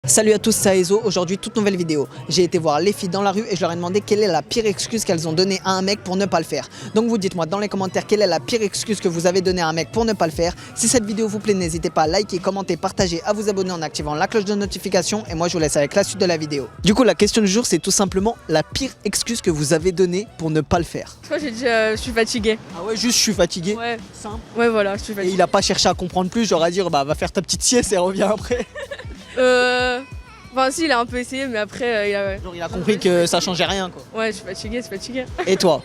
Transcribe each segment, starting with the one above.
Salut à tous, c'est Aezo. Aujourd'hui, toute nouvelle vidéo. J'ai été voir les filles dans la rue et je leur ai demandé quelle est la pire excuse qu'elles ont donnée à un mec pour ne pas le faire. Donc vous dites-moi dans les commentaires quelle est la pire excuse que vous avez donnée à un mec pour ne pas le faire. Si cette vidéo vous plaît, n'hésitez pas à liker, commenter, partager, à vous abonner en activant la cloche de notification. Et moi je vous laisse avec la suite de la vidéo. Du coup, la question du jour, c'est tout simplement la pire excuse que vous avez donnée pour ne pas le faire. Je crois que j'ai dit je suis fatiguée. Ah ouais, juste je suis fatigué. Ouais. Simple. Ouais, voilà, je suis Et fatiguée. il a pas cherché à comprendre plus, genre à dire bah va faire ta petite sieste et reviens après. Enfin si, il a un peu essayé, mais après Genre il a compris que ça changeait rien quoi. Ouais, je suis fatiguée. Et toi?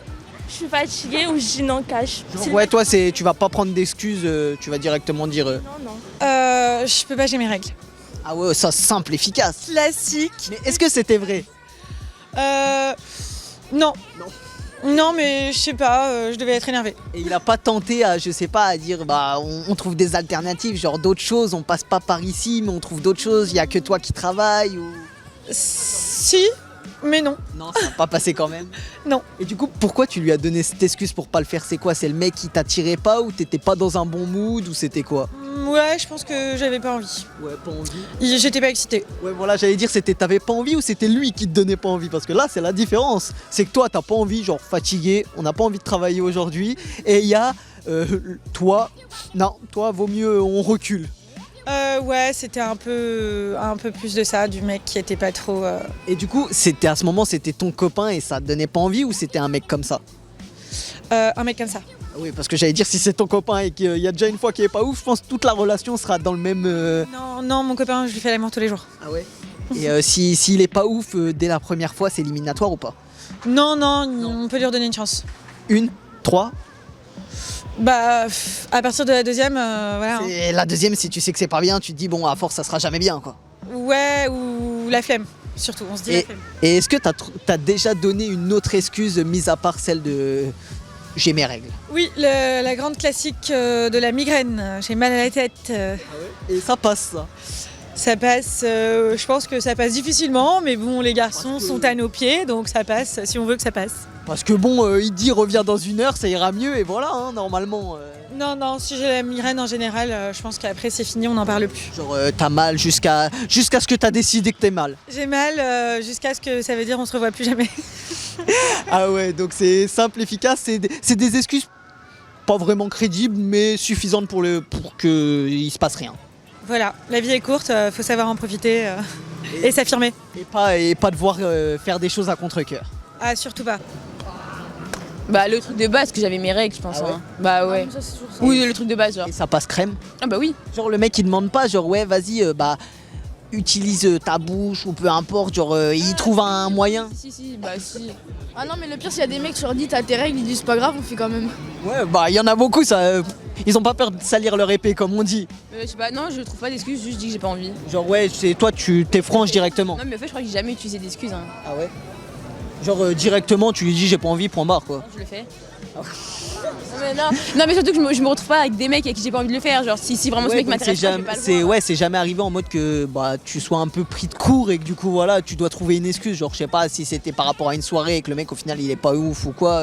Je suis fatiguée ou je dis non cash. Genre, ouais, toi tu vas pas prendre d'excuses, tu vas directement dire Non. Je peux pas, j'ai mes règles. ah ouais, ça simple, efficace. Classique. Mais est-ce que c'était vrai? Non. Non. Non, mais je sais pas, je devais être énervée. Et il a pas tenté à, je sais pas, à dire bah on trouve des alternatives, genre d'autres choses, on passe pas par ici, mais on trouve d'autres choses, il y a que toi qui travailles ou... Si, mais non. Non, ça va pas passer quand même. Non. Et du coup, pourquoi tu lui as donné cette excuse pour pas le faire? C'est quoi? C'est le mec qui t'attirait pas ou t'étais pas dans un bon mood ou c'était quoi? Ouais, je pense que j'avais pas envie. Ouais, pas envie. J'étais pas excitée. Ouais, voilà, j'allais dire c'était t'avais pas envie ou c'était lui qui te donnait pas envie? Parce que là, c'est la différence. C'est que toi, t'as pas envie, genre fatigué, on n'a pas envie de travailler aujourd'hui. Et il y a toi, non, toi, vaut mieux on recule. Ouais, c'était un peu plus de ça, du mec qui était pas trop... Et du coup, c'était à ce moment, c'était ton copain et ça te donnait pas envie ou c'était un mec comme ça? un mec comme ça. Oui, parce que j'allais dire si c'est ton copain et qu'il y a déjà une fois qui est pas ouf, je pense que toute la relation sera dans le même... Non, mon copain, je lui fais l'amour tous les jours. Ah ouais. Et s'il est pas ouf dès la première fois, c'est éliminatoire ou pas? Non, on peut lui redonner une chance. Une, trois. Bah, à partir de la deuxième, voilà. hein. Et la deuxième, si tu sais que c'est pas bien, tu te dis bon, à force, ça sera jamais bien quoi. Ouais, ou la flemme, surtout, on se dit la flemme. Et est-ce que t'as déjà donné une autre excuse mis à part celle de j'ai mes règles? Oui, la grande classique de la migraine, j'ai mal à la tête. Et ça passe ça. Ça passe, je pense que ça passe difficilement, mais bon, les garçons sont à nos pieds, donc ça passe si on veut que ça passe. Parce que bon, il dit reviens dans une heure, ça ira mieux et voilà, hein, normalement. Non, si j'ai la migraine en général, je pense qu'après c'est fini, on n'en parle plus. Genre t'as mal jusqu'à ce que t'as décidé que t'es mal. J'ai mal jusqu'à ce que ça veut dire on se revoit plus jamais. Ah ouais, donc c'est simple, efficace, c'est des excuses pas vraiment crédibles, mais suffisantes pour qu'il se passe rien. Voilà, la vie est courte, faut savoir en profiter et s'affirmer. Et pas devoir faire des choses à contre-cœur. Ah, surtout pas. Bah le truc de base, que j'avais mes règles, je pense. Ah ouais hein. Bah ouais. Oui, le truc de base, genre. Et ça passe crème. Ah bah oui. Genre le mec il demande pas, genre ouais vas-y, bah utilise ta bouche ou peu importe, genre il trouve un moyen. Si, bah si. Ah non, mais le pire, s'il y a des mecs, tu leur dis t'as tes règles, ils disent pas grave, on fait quand même. Ouais, bah il y en a beaucoup, ça. Ils ont pas peur de salir leur épée comme on dit. Je sais pas, non, je trouve pas d'excuses, juste je dis que j'ai pas envie. Genre ouais, c'est toi tu t'es franche directement. Non, mais en fait, je crois que j'ai jamais utilisé d'excuses. Hein. Ah ouais. Genre directement tu lui dis j'ai pas envie, point barre quoi. Non, je le fais. Non, mais surtout que je me retrouve pas avec des mecs avec qui j'ai pas envie de le faire. Genre, si vraiment ce mec m'intéresse pas, je vais pas le voir. C'est jamais arrivé en mode que bah tu sois un peu pris de court et que du coup voilà tu dois trouver une excuse. Genre je sais pas si c'était par rapport à une soirée et que le mec au final il est pas ouf ou quoi.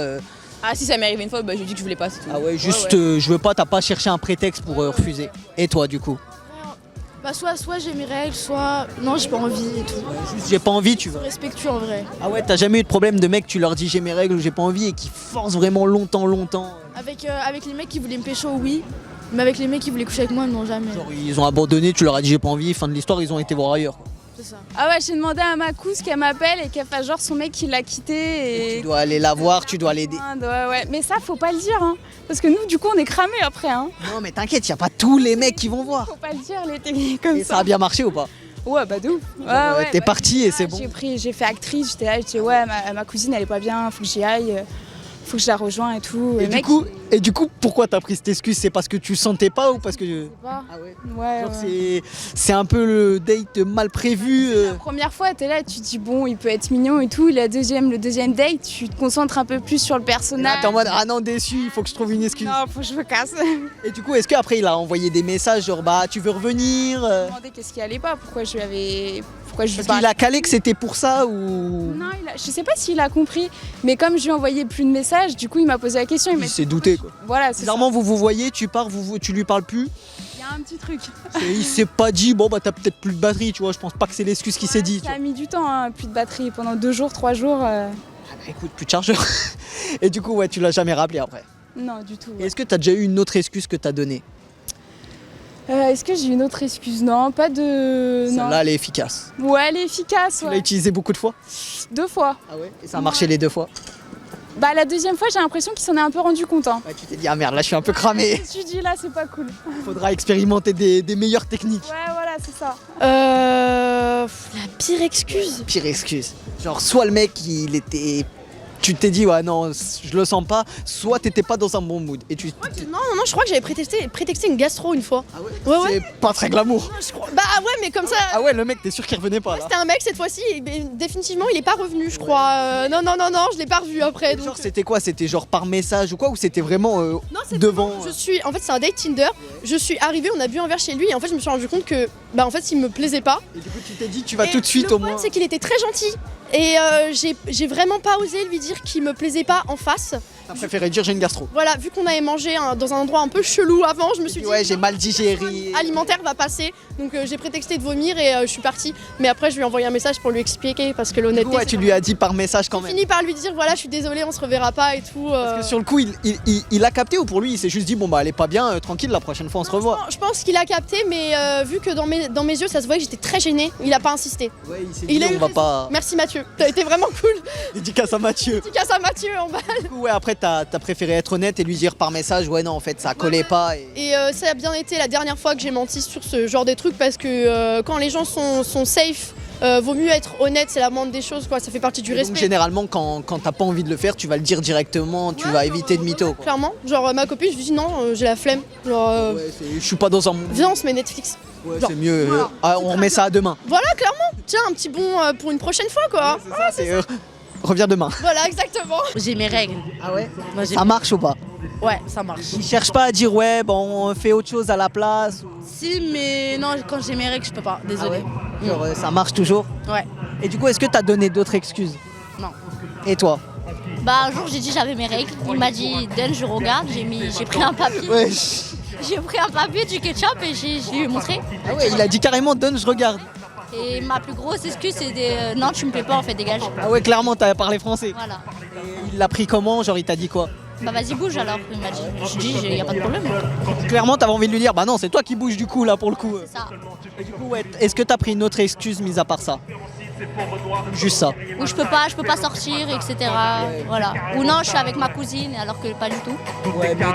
Ah, si ça m'est arrivé une fois, bah je lui dis que je voulais pas, c'est tout. Ah ouais, juste ouais. je veux pas, t'as pas cherché un prétexte pour refuser. Et toi du coup? Bah soit j'ai mes règles, soit non, j'ai pas envie et tout. Juste j'ai pas envie, tu vois. Respectueux en vrai. Ah ouais, t'as jamais eu de problème de mec, tu leur dis j'ai mes règles ou j'ai pas envie et qui forcent vraiment longtemps. Avec les mecs qui voulaient me pécho, oui. Mais avec les mecs qui voulaient coucher avec moi, non, jamais. Genre ils ont abandonné, tu leur as dit j'ai pas envie, fin de l'histoire, ils ont été voir ailleurs. Quoi. C'est ça. Ah ouais, j'ai demandé à ma cousine qu'elle m'appelle et qu'elle fasse genre son mec qui l'a quitté Tu et... dois aller la voir, tu dois l'aider. Ouais, mais ça faut pas le dire hein. Parce que nous du coup on est cramés après hein. Non mais t'inquiète, y a pas tous les mecs qui vont voir. Faut pas le dire les techniques comme Et ça ça. a bien marché ou pas? Ouais bah de ouf. T'es parti et c'est bon. J'ai fait actrice, j'étais là, je disais ouais ma cousine elle est pas bien, faut que j'y aille, faut que je la rejoigne et tout. Et, Le mec, du coup, pourquoi t'as pris cette excuse? C'est parce que tu sentais pas ou parce que... je sais pas. Ah ouais. Ouais, Genre ouais. c'est un peu le date mal prévu. La première fois, t'es là, tu te dis bon, il peut être mignon et tout. Le deuxième date, tu te concentres un peu plus sur le Et là, personnage. t'es en mode ah non déçu, il faut que je trouve une excuse. Non, faut que je me casse. Et du coup, est-ce qu'après il a envoyé des messages genre bah tu veux revenir Je me demandais qu'est-ce qui allait pas, pourquoi je lui Parce qu'il a calé que c'était pour ça ou... Non, je sais pas s'il a compris, mais comme je lui ai envoyé plus de messages, du coup il m'a posé la question. Il s'est douté quoi. Voilà, c'est ça. Bizarrement vous vous voyez, tu pars, tu lui parles plus. Il y a un petit truc. Et il s'est pas dit, bon bah t'as peut-être plus de batterie, tu vois, je pense pas que c'est l'excuse qui s'est dit. Ça a mis du temps, hein, plus de batterie pendant 2 jours, 3 jours. Écoute, plus de chargeur. Et du coup, ouais, tu l'as jamais rappelé après. Non, du tout. Et est-ce que t'as déjà eu une autre excuse que t'as donnée? Est-ce que j'ai une autre excuse? Non, pas de. Non. Celle-là, elle est efficace. Ouais, elle est efficace. Tu l'as Ouais. utilisée beaucoup de fois? 2 fois. Ah ouais? Et ça a marché les 2 fois? Bah, la deuxième fois, j'ai l'impression qu'il s'en est un peu rendu compte. Hein. Ouais, tu t'es dit, ah merde, là je suis un peu cramé. Je me suis dit, là, c'est pas cool. Faudra expérimenter des meilleures techniques. Ouais, voilà, c'est ça. La pire excuse. Pire excuse. Genre, soit le mec, tu t'es dit, ouais, non, je le sens pas, soit t'étais pas dans un bon mood. Et tu. Non, je crois que j'avais prétexté une gastro une fois. Ah ouais? Ouais. C'est pas très glamour. Bah ouais, mais comme ça. Ah ouais, le mec, t'es sûr qu'il revenait pas là? C'était un mec cette fois-ci, et définitivement il est pas revenu, je crois. Non, je l'ai pas revu après. Donc... Genre, c'était quoi? C'était genre par message ou quoi? Ou c'était vraiment Non, c'est devant? En fait, c'est un date Tinder. Je suis arrivée, on a bu un verre chez lui, et en fait, je me suis rendu compte que, bah, en fait, il me plaisait pas. Et du coup, tu t'es dit, tu vas Et tout de suite le au problème, moins. c'est qu'il était très gentil. Et j'ai vraiment pas osé lui dire qu'il me plaisait pas en face. T'as préféré dire j'ai une gastro. Voilà, vu qu'on avait mangé dans un endroit un peu chelou avant, je me suis dit Ouais, j'ai non, mal digéré. alimentaire va passer. Donc j'ai prétexté de vomir et je suis partie. Mais après, je lui ai envoyé un message pour lui expliquer parce que Du coup, l'honnêteté. ouais, tu lui as dit par message quand J'ai même. fini par lui dire voilà, je suis désolée, on se reverra pas et tout. Parce que sur le coup, il a capté ou pour lui, il s'est juste dit bon bah elle est pas bien, tranquille, la prochaine fois on se revoit. Je pense qu'il a capté, mais vu que dans mes yeux, ça se voyait que j'étais très gênée, il a pas insisté. Ouais, il s'est Il dit a eu on va raison. pas. Merci Mathieu, t'as été vraiment cool. Dédicace à Mathieu. Dédicace à Mathieu en bas. Du coup, ouais, après t'as préféré être honnête et lui dire par message ouais non en fait ça collait pas. Et ça a bien été la dernière fois que j'ai menti sur ce genre de trucs parce que quand les gens sont safe, vaut mieux être honnête, c'est la moindre des choses, quoi. Ça fait partie du Donc respect. généralement quand t'as pas envie de le faire, tu vas le dire directement, tu vas éviter de mytho. Quoi. Clairement, genre ma copine, je lui dis non, j'ai la flemme. Genre, Ouais, je suis pas dans un monde. viens, on se met Netflix. Ouais, genre, c'est mieux. voilà. On remet ça à demain. Voilà, clairement. Tiens, un petit bon pour une prochaine fois, quoi. C'est ça, c'est reviens demain. Voilà, exactement. J'ai mes règles. Ah ouais. Moi, j'ai- Ça marche ou pas? Ouais, ça marche. Il cherche pas à dire ouais bon on fait autre chose à la place. Si, mais non, quand j'ai mes règles, je peux pas. Désolée. Genre ça marche toujours. Ouais. Et du coup est-ce que t'as donné d'autres excuses? Non. Et toi? Bah un jour j'ai dit j'avais mes règles, il m'a dit donne je regarde, j'ai pris un papier, Ouais. j'ai pris un papier du ketchup et je lui ai montré. Ah ouais il a dit carrément donne je regarde. Et ma plus grosse excuse c'était non tu me plais pas en fait dégage. Ah ouais clairement t'as parlé français. Voilà. Il l'a pris comment? Genre il t'a dit quoi? Bah vas-y bouge alors, il m'a dit. Je dis y a pas de problème. Clairement t'avais envie de lui dire bah non c'est toi qui bouge du coup là pour le coup. C'est ça. Et du coup ouais est-ce que t'as pris une autre excuse mis à part ça? Juste ça. Ou je peux pas sortir, etc. Voilà. Ou non je suis avec ma cousine alors que pas du tout. Ouais mais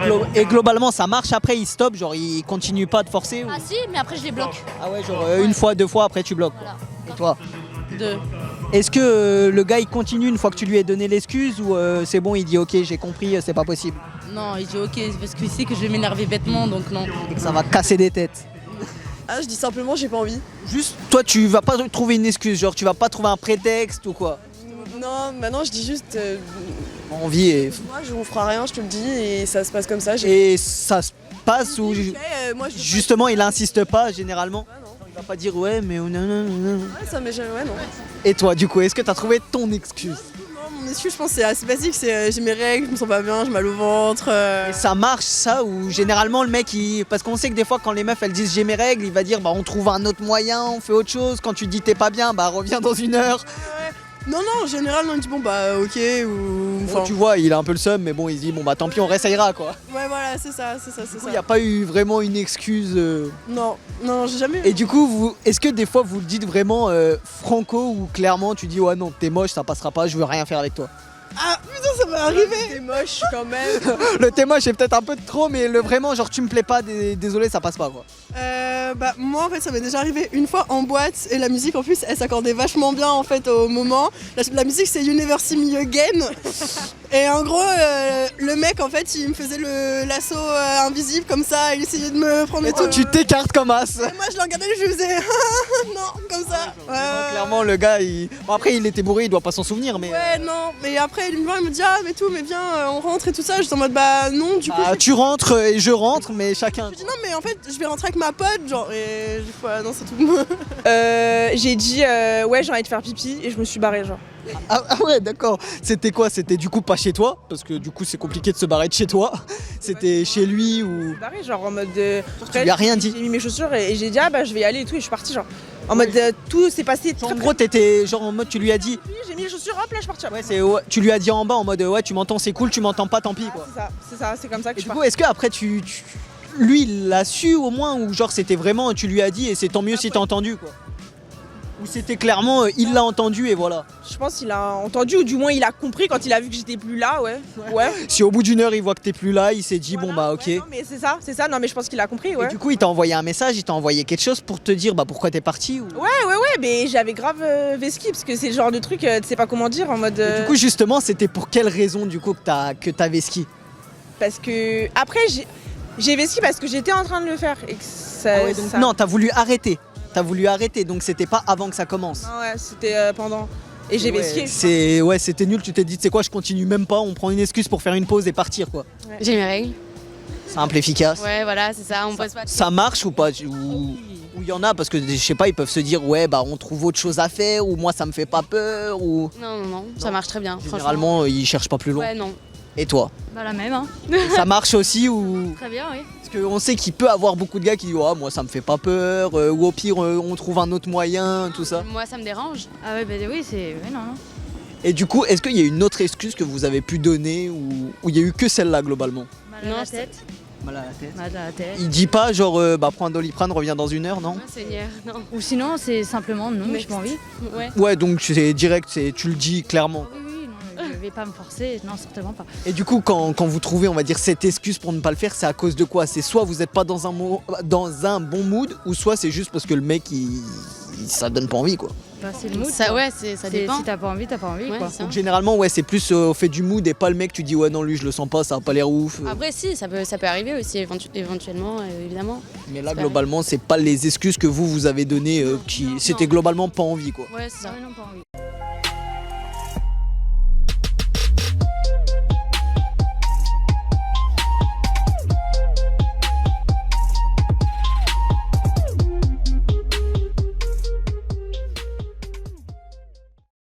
et globalement ça marche après il stoppe genre il continue pas de forcer ou... Ah si mais après je les bloque. Ah ouais genre une fois deux fois après tu bloques. Voilà. Et toi? 2. Est-ce que le gars il continue une fois que tu lui as donné l'excuse ou c'est bon il dit ok j'ai compris c'est pas possible Non, il dit ok, parce qu'il sait que je vais m'énerver bêtement, donc non. et que ça va casser des têtes? Ah, je dis simplement j'ai pas envie. Juste toi tu vas pas trouver une excuse genre tu vas pas trouver un prétexte ou quoi? Non, maintenant je dis juste Envie et... moi on fera rien, je te le dis et ça se passe comme ça. j'ai- Et ça se passe ou Ok, moi je dis justement il insiste pas généralement? Ah non. Il va pas dire ouais mais nanana. Ouais, ça mais ouais non. Et toi du coup est-ce que t'as trouvé ton excuse? Non, mon excuse je pense c'est assez basique, c'est j'ai mes règles, je me sens pas bien, j'ai mal au ventre. Et ça marche ça ou généralement le mec il... Parce qu'on sait que des fois quand les meufs elles disent j'ai mes règles il va dire bah on trouve un autre moyen, on fait autre chose. Quand tu dis t'es pas bien bah reviens dans une heure. Non, en général, non, il dit bon bah ok ou. Bon, tu vois il a un peu le seum mais bon il se dit bon bah tant pis on réessayera quoi. Ouais, voilà, c'est ça. Il n'y a pas eu vraiment une excuse. Non, j'ai jamais eu. Et du coup, est-ce que des fois vous le dites vraiment franco ou clairement tu dis ouais non t'es moche ça passera pas je veux rien faire avec toi? Ah putain, ça m'est arrivé. T'es moche quand même. Le t'es moche c'est peut-être un peu de trop mais le vraiment genre tu me plais pas désolé ça passe pas quoi. Bah moi en fait ça m'est déjà arrivé une fois en boîte et la musique en plus elle s'accordait vachement bien en fait au moment. La musique c'est Universe Me Again et en gros le mec en fait il me faisait le lasso invisible comme ça, il essayait de me prendre Et toi tu t'écartes comme as. Et moi je le regardais et je lui faisais non comme ça. Clairement le gars il... Bon, après il était bourré il doit pas s'en souvenir mais... Ouais non mais après il me dit ah mais tout mais viens on rentre et tout ça, j'étais en mode bah non du coup Bah, tu rentres et je rentre mais chacun... je dis non mais en fait je vais rentrer avec ma pote genre et du coup non c'est tout. J'ai dit ouais j'ai envie de faire pipi et je me suis barrée genre. Ah ouais, d'accord. C'était quoi? C'était du coup pas chez toi? Parce que du coup c'est compliqué de se barrer de chez toi. C'était chez lui ou... Barré, genre en mode. Tu lui as rien dit? J'ai mis mes chaussures et j'ai dit ah bah je vais y aller et tout et je suis partie genre. En mode tout s'est passé très En gros t'étais genre en mode tu lui as dit... Oui, j'ai mis les chaussures, hop là je suis partie. Ouais, tu lui as dit en bas en mode ouais tu m'entends c'est cool, tu m'entends pas tant pis quoi. C'est ça, c'est comme ça que Et je du suis coup est-ce que après lui il l'a su au moins ou genre c'était vraiment tu lui as dit et c'est tant mieux si t'as entendu quoi? Ou c'était clairement il l'a entendu et voilà. Je pense qu'il a entendu ou du moins il a compris quand il a vu que j'étais plus là, ouais. Si au bout d'une heure il voit que t'es plus là, il s'est dit bon bah ok. Ouais, non mais c'est ça, non mais je pense qu'il a compris, ouais. Et du coup il t'a envoyé un message, il t'a envoyé quelque chose pour te dire bah pourquoi t'es parti ou... Ouais, mais j'avais grave vesqui parce que c'est le genre de truc, tu sais pas comment dire, en mode... Et du coup justement c'était pour quelle raison du coup que t'avais ski? Parce que après j'ai vesqui parce que j'étais en train de le faire et que ça... Ah ouais, donc non, t'as voulu arrêter. T'as voulu arrêter, donc c'était pas avant que ça commence. Non, ouais, c'était pendant. Et j'ai vesquié. C'était nul, tu t'es dit, c'est quoi, je continue même pas, on prend une excuse pour faire une pause et partir quoi. Ouais. J'ai mes règles. Simple, efficace. Ouais, voilà, c'est ça, on passe pas. Ça marche ou pas? Ou il y en a, parce que je sais pas, ils peuvent se dire, ouais, bah on trouve autre chose à faire, ou moi ça me fait pas peur, ou. Non, ça marche très bien. Généralement, ils cherchent pas plus loin. Ouais, non. Et toi? Bah la même, hein. Ça marche aussi ou. Très bien, oui. Parce qu'on sait qu'il peut avoir beaucoup de gars qui disent oh, moi ça me fait pas peur, ou au pire on trouve un autre moyen, tout ça. Moi ça me dérange. Ah ouais, bah oui, c'est. Ouais, non. Et du coup, est-ce qu'il y a une autre excuse que vous avez pu donner ou il y a eu que celle-là globalement? Mal à la tête. Mal à la tête. Mal à la tête. Il dit pas genre bah prends un Doliprane, reviens dans une heure, non? Seigneur, non. Ou sinon c'est simplement non, mais j'ai pas envie. Ouais. Ouais, donc c'est direct, tu le dis clairement. Oui, non, je vais pas me forcer, non, certainement pas. Et du coup, quand vous trouvez, on va dire, cette excuse pour ne pas le faire, c'est à cause de quoi? C'est soit vous n'êtes pas dans un bon mood, ou soit c'est juste parce que le mec, ça donne pas envie, quoi. Bah, c'est le mood. Ça, ouais, ça dépend. Si t'as pas envie, Ouais, quoi. Donc généralement, ouais, c'est plus au fait du mood et pas le mec, tu dis, ouais, non, lui, je le sens pas, ça a pas l'air ouf. Après, si, ça peut arriver aussi, éventuellement, évidemment. Mais là, globalement, c'est pas les excuses que vous avez données, c'était globalement pas envie, quoi. Ouais, c'est ça. Ouais, non, pas envie.